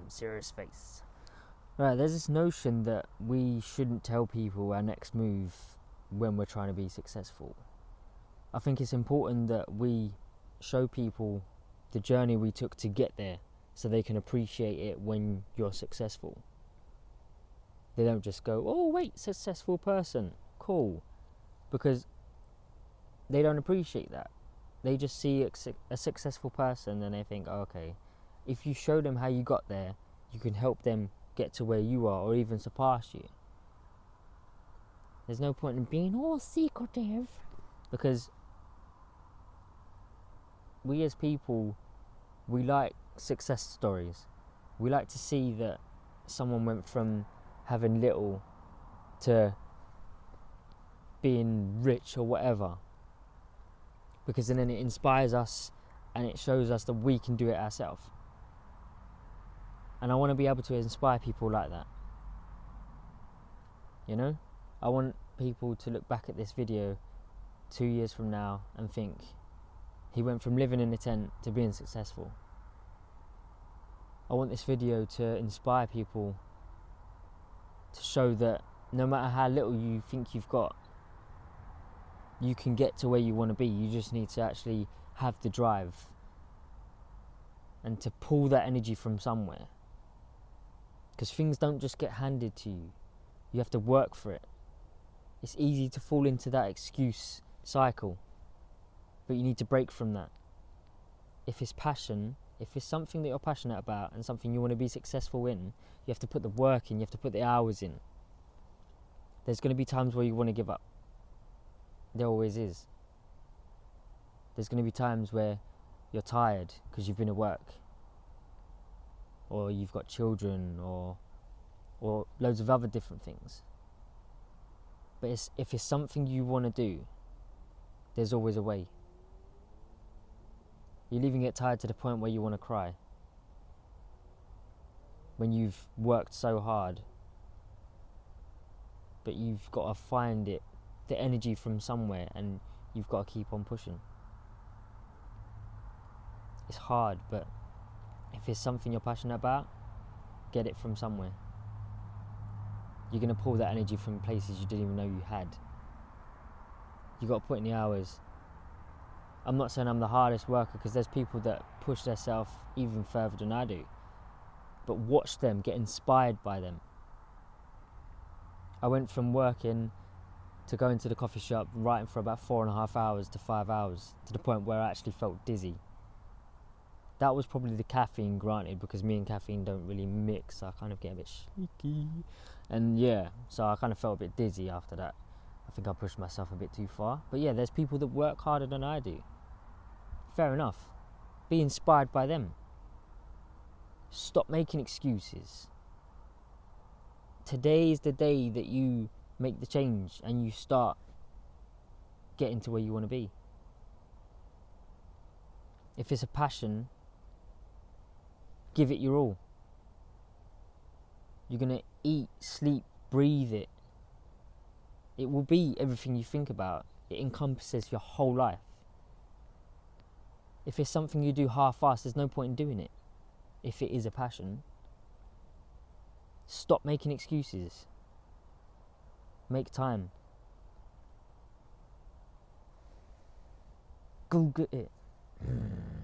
Serious face. Right, there's this notion that we shouldn't tell people our next move when we're trying to be successful. I think it's important that we show people the journey we took to get there so they can appreciate it when you're successful. They don't just go, oh wait, successful person, cool. Because they don't appreciate that. They just see a successful person and they think, oh, okay, if you show them how you got there, you can help them get to where you are or even surpass you. There's no point in being all secretive, because we as people, we like success stories. We like to see that someone went from having little to being rich or whatever, because then it inspires us and it shows us that we can do it ourselves. And I want to be able to inspire people like that. You know? I want people to look back at this video 2 years from now and think, he went from living in a tent to being successful. I want this video to inspire people to show that no matter how little you think you've got, you can get to where you want to be. You just need to actually have the drive and to pull that energy from somewhere. Because things don't just get handed to you. You have to work for it. It's easy to fall into that excuse cycle, but you need to break from that. If it's passion, if it's something that you're passionate about and something you want to be successful in, you have to put the work in, you have to put the hours in. There's going to be times where you want to give up. There always is. There's going to be times where you're tired because you've been at work, or you've got children, or loads of other different things. But if it's something you want to do, there's always a way. You'll even get tired to the point where you want to cry when you've worked so hard, but you've got to find it, the energy from somewhere, and you've got to keep on pushing. It's hard, but if it's something you're passionate about, get it from somewhere. You're going to pull that energy from places you didn't even know you had. You've got to put in the hours. I'm not saying I'm the hardest worker, because there's people that push themselves even further than I do. But watch them, get inspired by them. I went from working to going to the coffee shop, writing for about 4.5 hours to 5 hours, to the point where I actually felt dizzy. That was probably the caffeine, granted, because me and caffeine don't really mix. I kind of get a bit shaky. And yeah, so I kind of felt a bit dizzy after that. I think I pushed myself a bit too far. But yeah, there's people that work harder than I do. Fair enough. Be inspired by them. Stop making excuses. Today is the day that you make the change and you start getting to where you want to be. If it's a passion, give it your all. You're going to eat, sleep, breathe it. It will be everything you think about. It encompasses your whole life. If it's something you do half-assed, there's no point in doing it. If it is a passion, stop making excuses. Make time. Go get it.